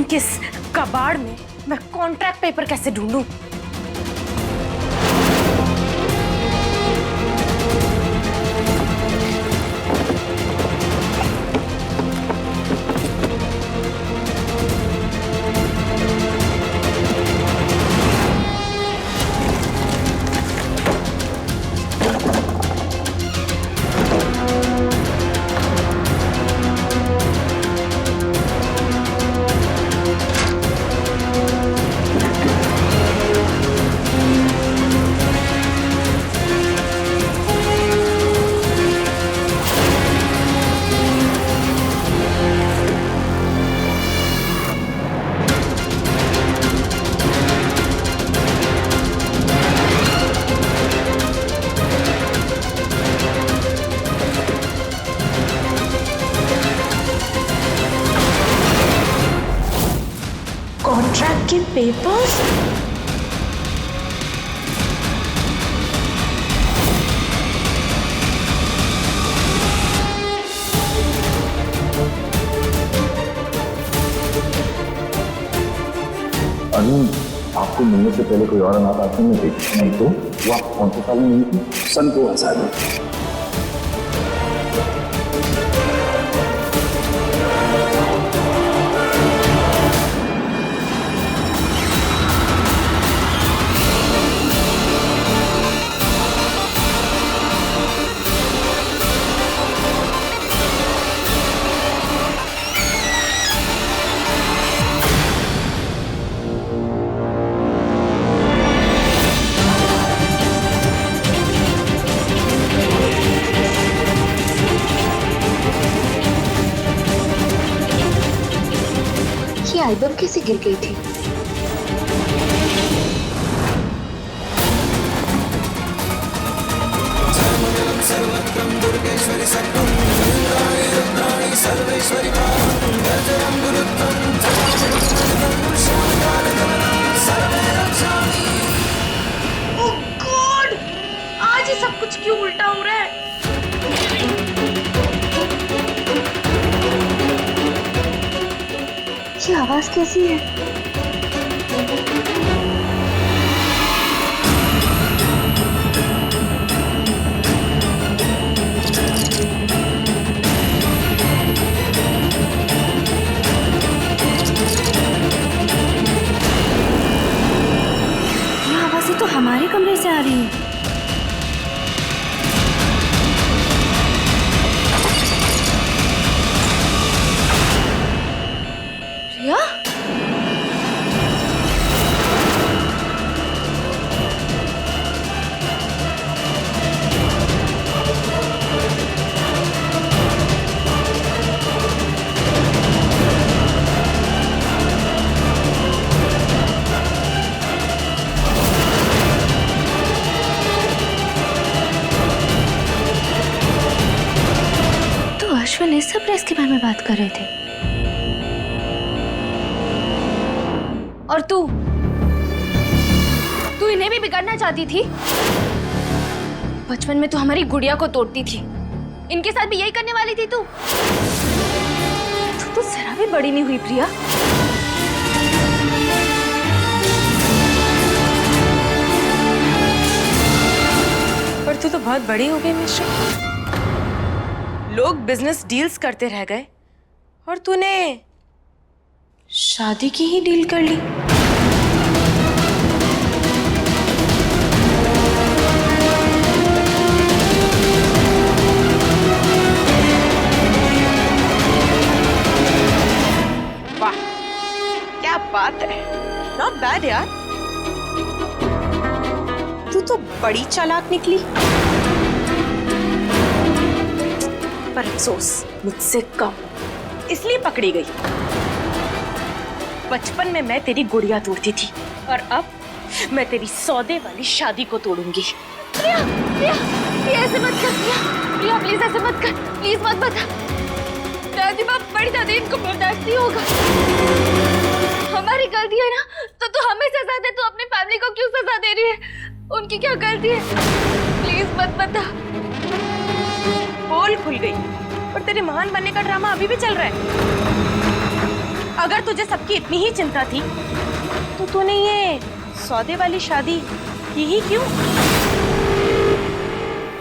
कि इस कबाड़ में मैं कॉन्ट्रैक्ट पेपर कैसे ढूंढूं? कॉन्ट्रैक्ट के पेपर्स? अनु, आपको मिलने से पहले कोई और अनाथ आश्रम में देखी नहीं तो वो आप कौन से साल में मिली थी? सन 2000 में। एल्बम कैसे गिर गई थी? ओह गॉड! आज ही सब कुछ क्यों उल्टा हो रहा है? ये आवाज कैसी है? ये आवाजें तो हमारे कमरे से आ रही है। प्रिया? अश्विन इस सब प्रेस के बारे में बात कर रहे थे। और तू इन्हें भी बिगाड़ना चाहती थी? बचपन में तू हमारी गुड़िया को तोड़ती थी, इनके साथ भी यही करने वाली थी तू? तू जरा भी बड़ी नहीं हुई प्रिया। पर तू तो बहुत बड़ी हो गई मिश्रा। लोग बिजनेस डील्स करते रह गए और तूने शादी की ही डील कर ली। वाह, क्या बात है, नॉट बैड यार। तू तो बड़ी चालाक निकली। पर अफसोस मुझसे कम, इसलिए पकड़ी गई। बचपन में मैं तेरी गुड़िया तोड़ती थी और अब मैं तेरी सौदे वाली शादी को तोड़ूंगी। प्रिया, प्रिया, प्रिया ऐसे मत कर प्रिया, प्रिया प्लीज ऐसे मत कर, प्लीज मत बता। दादी बाप बड़ी दादी इनको बर्दाश्त नहीं होगा। हमारी गलती है ना, तो तू हमें सजा दे, तू अपनी फैमिली को क्यों सजा दे रही है? उनकी क्या गलती है? प्लीज मत बता। पोल खुल गई और तेरे महान बनने का ड्रामा अभी भी चल रहा है। अगर तुझे सबकी इतनी ही चिंता थी तो तूने ये सौदे वाली शादी की ही क्यों?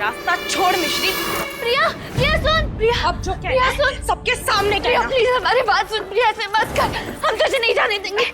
रास्ता छोड़ मिश्री। प्रिया, प्रिया सुन। प्रिया, अब जो कहना प्रिया है सुन। सबके सामने प्रिया कहना। प्लीज हमारी बात सुन। प्रिया से मत कर, हम तुझे नहीं जाने देंगे।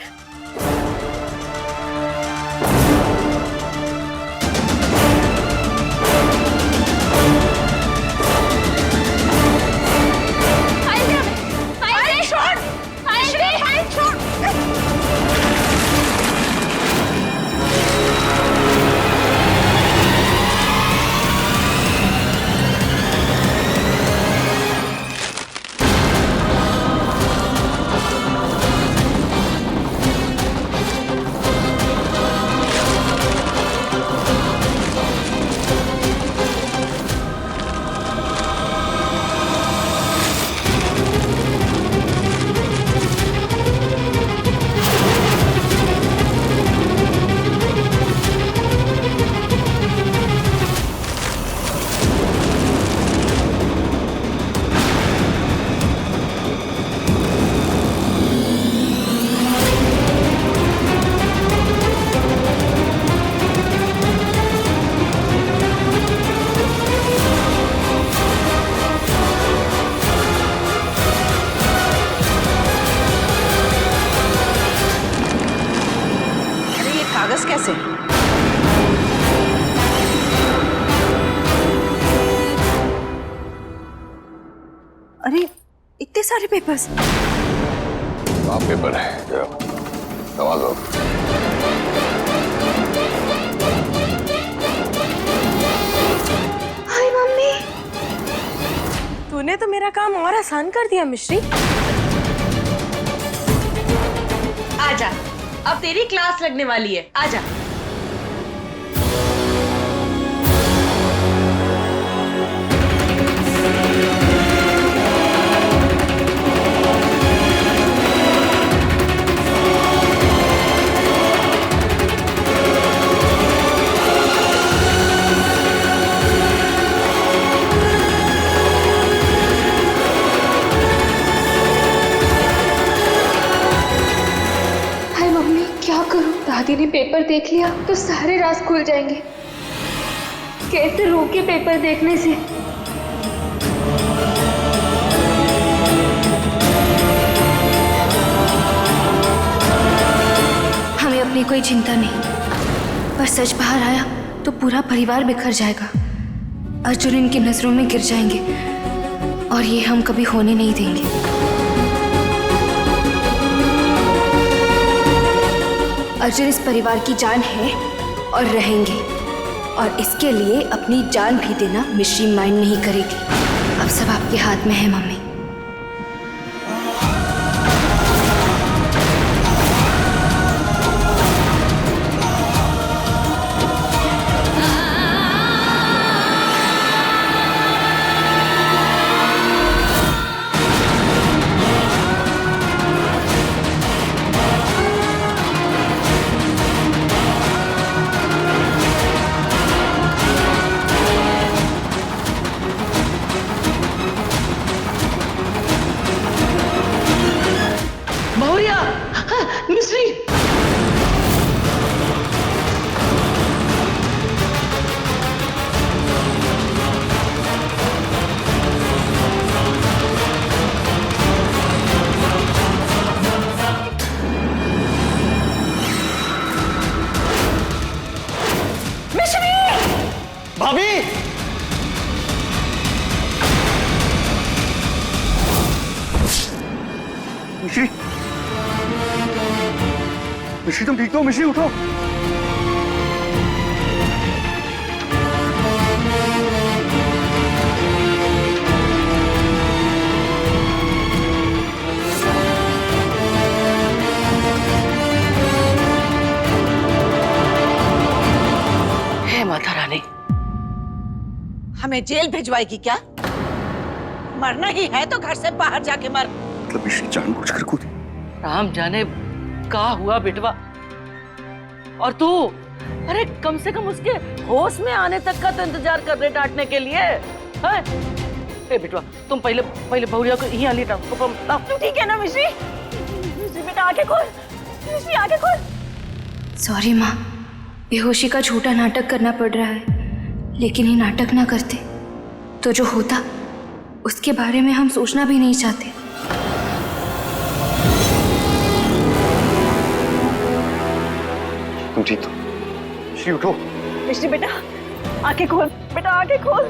कागज कैसे? अरे इतने सारे पेपर्स। कहाँ पेपर है? संभाल लो। हाय मम्मी। तूने तो मेरा काम और आसान कर दिया मिश्री। आजा, अब तेरी क्लास लगने वाली है। आजा। दादी ने पेपर देख लिया तो सारे राज खुल जाएंगे। कैसे रोके पेपर देखने से? हमें अपनी कोई चिंता नहीं, पर सच बाहर आया तो पूरा परिवार बिखर जाएगा। अर्जुन इनकी नजरों में गिर जाएंगे और ये हम कभी होने नहीं देंगे। अर्जुन इस परिवार की जान है और रहेंगे, और इसके लिए अपनी जान भी देना मिश्री माइंड नहीं करेगी। अब सब आपके हाथ में है मम्मी। भाभी! मिश्री, मिश्री तुम ठीक तो हो? मिश्री उठो। हे माता रानी, हमें जेल भिजवाएगी क्या? मरना ही है तो घर से बाहर जाके मर। मतलब मिश्री जानबूझकर कूदी? राम जाने का हुआ बेटवा। और तू, अरे कम से कम उसके होश में आने तक का तो इंतजार कर रहे डांटने के लिए। है? ए बेटवा, तुम पहले बहुरिया को यहीं लेटाओ। तुम ठीक है ना मिश्री? आंखें खोल, मिश्री आंखें खोल। सॉरी माँ, बेहोशी का झूठा नाटक करना पड़ रहा है, लेकिन ये नाटक ना करते तो जो होता उसके बारे में हम सोचना भी नहीं चाहते। तुम ठीक तो? मिश्री उठो। मिश्री बेटा आंखें खोल, बेटा आंखें खोल।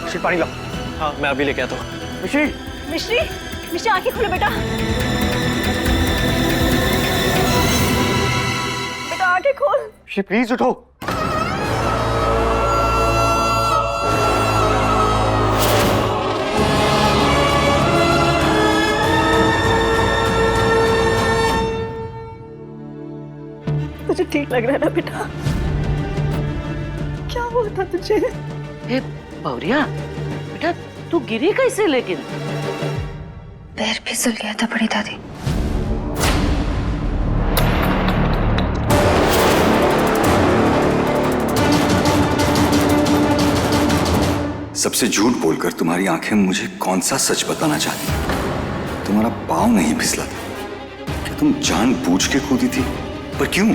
मिश्री पानी लाओ। हाँ मैं अभी लेके आता हूँ। मिश्री मिश्री, मिश्री आंखें खोलो बेटा, बेटा आंखें खोल। मिश्री प्लीज उठो। तुझे ठीक लग रहा है ना बेटा? क्या हुआ था तुझे? ए बौरिया, बेटा तू गिरी कैसे लेकिन? पैर फिसल गया था बड़ी दादी। सबसे झूठ बोलकर तुम्हारी आंखें मुझे कौन सा सच बताना चाहती? तुम्हारा पाँव नहीं फिसला था। क्या तुम जानबूझ के कूदी थी? पर क्यों?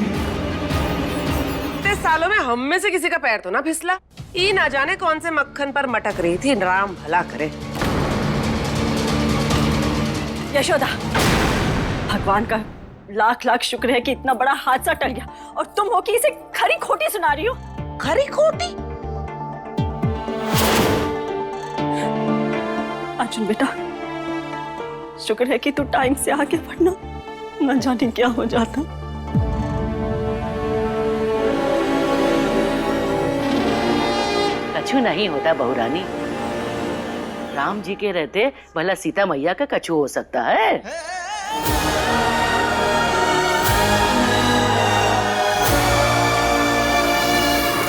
इतने सालों में हम में से किसी का पैर तो ना फिसला। ये ना जाने कौन से मक्खन पर मटक रही थी, राम भला करे। यशोदा, भगवान का लाख लाख शुक्र है कि इतना बड़ा हादसा टल गया, और तुम हो कि इसे खरी खोटी सुना रही हो। खरी खोटी? अर्जुन बेटा, शुक्र है कि तू टाइम से आगे बढ़ना, न जाने क्या हो जाता। कछु नहीं होता बहुरानी, राम जी के रहते भला सीता मैया का कछु हो सकता है?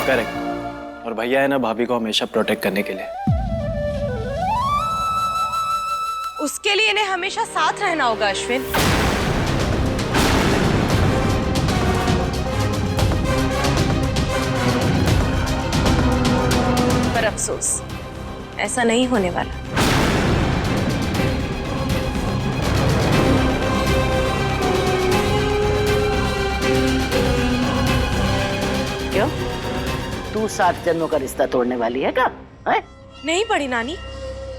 करेक्ट। और भैया है ना भाभी को हमेशा प्रोटेक्ट करने के लिए। उसके लिए इन्हें हमेशा साथ रहना होगा अश्विन। पर अफसोस ऐसा नहीं होने वाला। क्यों? तू 7 जन्मों का रिश्ता तोड़ने वाली है क्या? है? नहीं बड़ी नानी,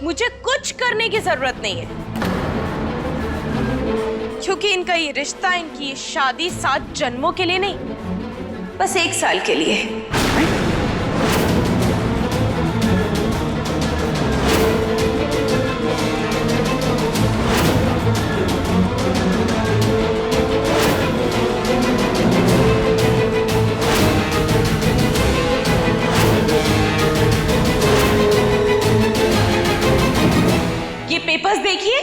मुझे कुछ करने की जरूरत नहीं है, क्योंकि इनका ये रिश्ता, इनकी ये शादी 7 जन्मों के लिए नहीं, बस 1 साल के लिए है। ये पेपर्स देखिए।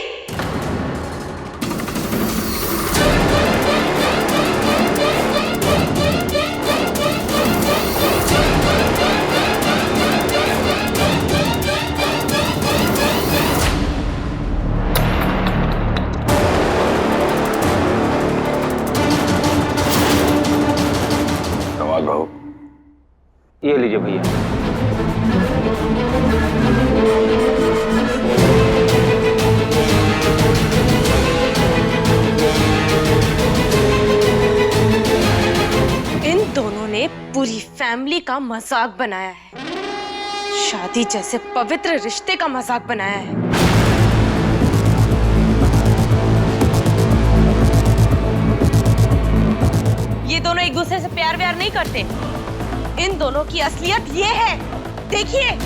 कमाल भाऊ, ये लीजिए भैया। दोनों ने पूरी फैमिली का मजाक बनाया है, शादी जैसे पवित्र रिश्ते का मजाक बनाया है। ये दोनों एक दूसरे से प्यार व्यार नहीं करते। इन दोनों की असलियत ये है, देखिए।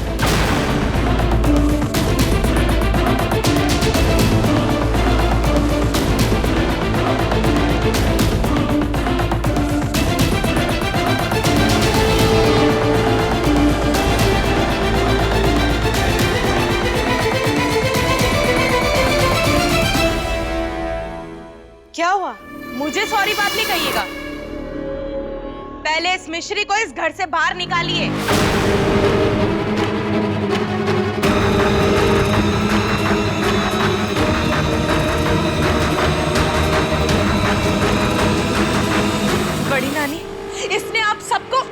क्या हुआ? मुझे सॉरी बात नहीं कहिएगा। पहले इस मिश्री को इस घर से बाहर निकालिए। बड़ी नानी, इसने आप सबको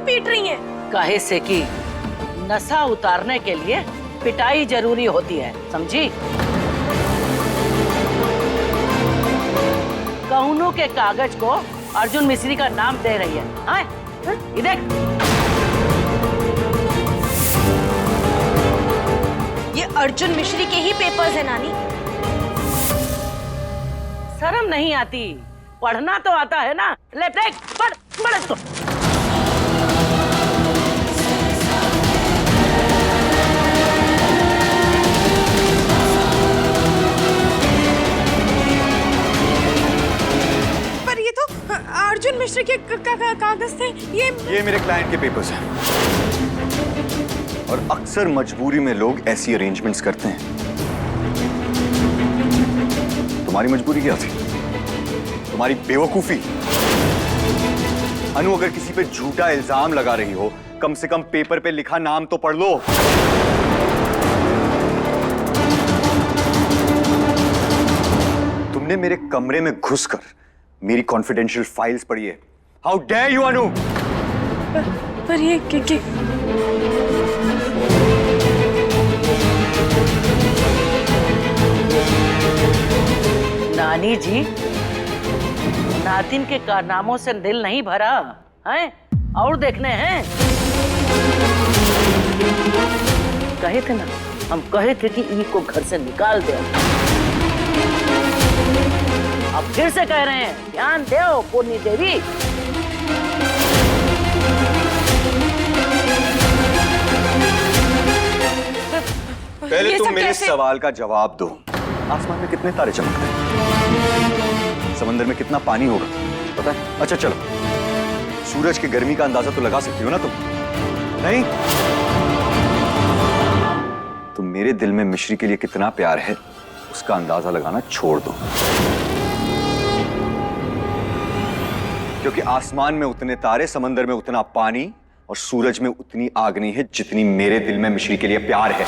क्यों पीट रही हैं? काहे से कि नशा उतारने के लिए पिटाई जरूरी होती है, समझी? कौनों के कागज को अर्जुन मिश्री का नाम दे रही है। हाँ? ये देख, ये अर्जुन मिश्री के ही पेपर्स है नानी। शर्म नहीं आती? पढ़ना तो आता है ना? ले देख, पढ़ पढ़ इसको। पर ये तो अर्जुन मिश्री के कागज थे। ये मेरे क्लाइंट के पेपर्स हैं और अक्सर मजबूरी में लोग ऐसी अरेंजमेंट्स करते हैं। तुम्हारी मजबूरी क्या थी? तुम्हारी बेवकूफी। अनु, अगर किसी पे झूठा इल्जाम लगा रही हो, कम से कम पेपर पे लिखा नाम तो पढ़ लो। तुमने मेरे कमरे में घुसकर मेरी कॉन्फिडेंशियल फाइल्स पढ़ी है। हाउ डेयर यू अनु! पर ये नानी जी, नातिन के कारनामों से दिल नहीं भरा है? और देखने हैं। कहे थे ना, हम कहे थे कि ई को घर से निकाल दे। अब फिर से कह रहे हैं, ध्यान दो पूर्णी देवी। पहले तुम मेरे सवाल का जवाब दो। आसमान में कितने तारे चमकते हैं? समंदर में कितना पानी होगा पता है? अच्छा चलो, सूरज की गर्मी का अंदाजा तो लगा सकती हो ना तुम? नहीं? तो मेरे दिल में मिश्री के लिए कितना प्यार है उसका अंदाजा लगाना छोड़ दो, क्योंकि आसमान में उतने तारे, समंदर में उतना पानी और सूरज में उतनी आग नहीं है जितनी मेरे दिल में मिश्री के लिए प्यार है।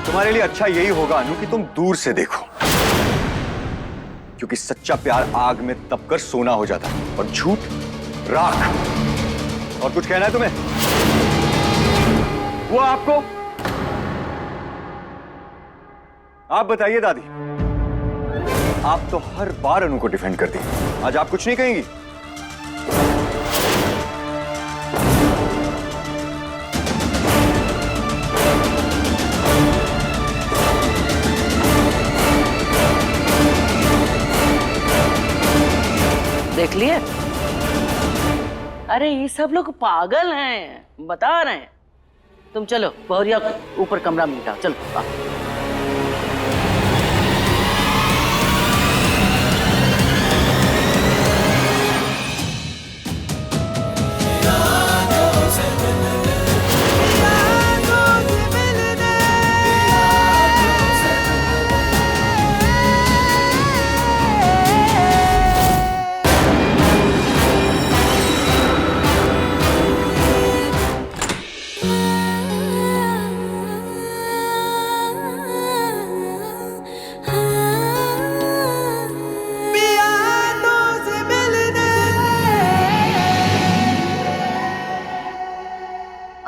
तुम्हारे लिए अच्छा यही होगा अनु कि तुम दूर से देखो, क्योंकि सच्चा प्यार आग में तपकर सोना हो जाता है और झूठ राख। और कुछ कहना है तुम्हें? वो आपको? आप बताइए दादी, आप तो हर बार अनु को डिफेंड करती हैं, आज आप कुछ नहीं कहेंगी? देख लिए? अरे ये सब लोग पागल हैं, बता रहे हैं। तुम चलो बहुरिया ऊपर कमरा में बिठाओ, चलो।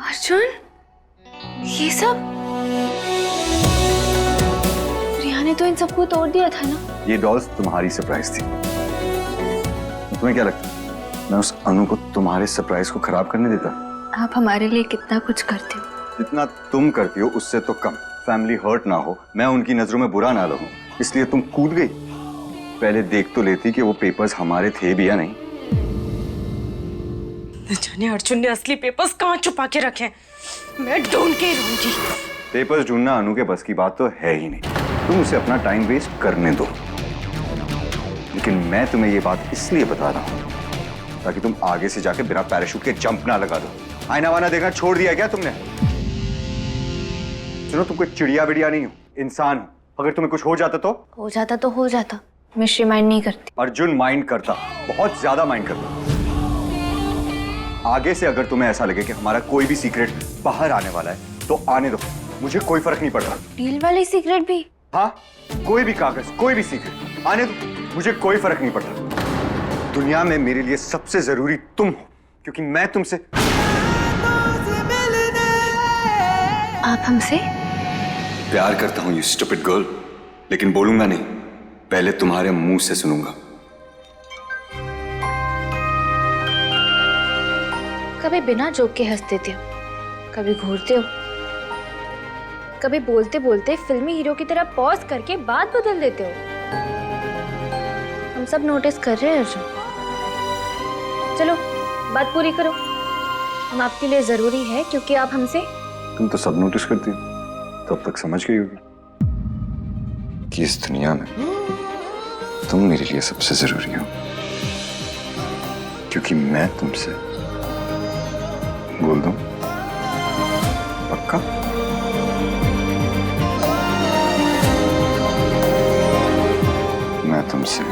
अर्जुन, ये सब? रिया ने तो इन सबको तोड़ दिया था ना? ये डॉल्स तुम्हारी सरप्राइज थी। तुम्हें क्या लगता है मैं उस अनु को तुम्हारे सरप्राइज को खराब करने देता? आप हमारे लिए कितना कुछ करते हो। जितना तुम करती हो उससे तो कम। फैमिली हर्ट ना हो, मैं उनकी नजरों में बुरा ना लगूं, इसलिए तुम कूद गई। पहले देख तो लेती कि वो पेपर्स हमारे थे भी या नहीं। न जाने अर्जुन ने असली पेपर्स कहाँ छुपा के रखे। मैं ढूंढ के रहूंगी। पेपर्स ढूंढना अनु के बस की बात तो है ही नहीं। तुम उसे अपना टाइम वेस्ट करने दो। लेकिन मैं तुम्हें ये बात इसलिए बता रहा हूं ताकि तुम आगे से जाके बिना पैराशूट के जंप ना लगा दो। आईना वाना देखना छोड़ दिया क्या तुमने? सुनो, तुम कोई चिड़िया बिड़िया नहीं हो, इंसान हो। अगर तुम्हें कुछ हो जाता तो हो जाता। मिश्री माइंड नहीं करती। अर्जुन माइंड करता, बहुत ज्यादा माइंड करता। आगे से अगर तुम्हें ऐसा लगे कि हमारा कोई भी सीक्रेट बाहर आने वाला है तो आने दो, मुझे कोई फर्क नहीं पड़ता। डील वाली सीक्रेट भी? हाँ, कोई भी कागज, कोई भी सीक्रेट आने दो, मुझे कोई फर्क नहीं पड़ता। दुनिया में मेरे लिए सबसे जरूरी तुम हो, क्योंकि मैं तुमसे। आप हमसे? प्यार करता हूं, यू स्टूपिड गर्ल, लेकिन बोलूंगा नहीं, पहले तुम्हारे मुंह से सुनूंगा। कभी बिना जोक के हंस देते हो, कभी घूरते हो, कभी बोलते बोलते फिल्मी हीरो की तरह पॉज करके बात बदल देते हो। हम सब नोटिस कर रहे हैं अर्जुन। चलो बात पूरी करो, हम आपके लिए जरूरी है क्योंकि आप हमसे। तुम तो सब नोटिस करती हो, तो अब तक समझ गई होगी कि इस दुनिया में तुम मेरे लिए सबसे जरूरी हो, क्योंकि मैं तुमसे बोल दूं पक्का? मैं तुमसे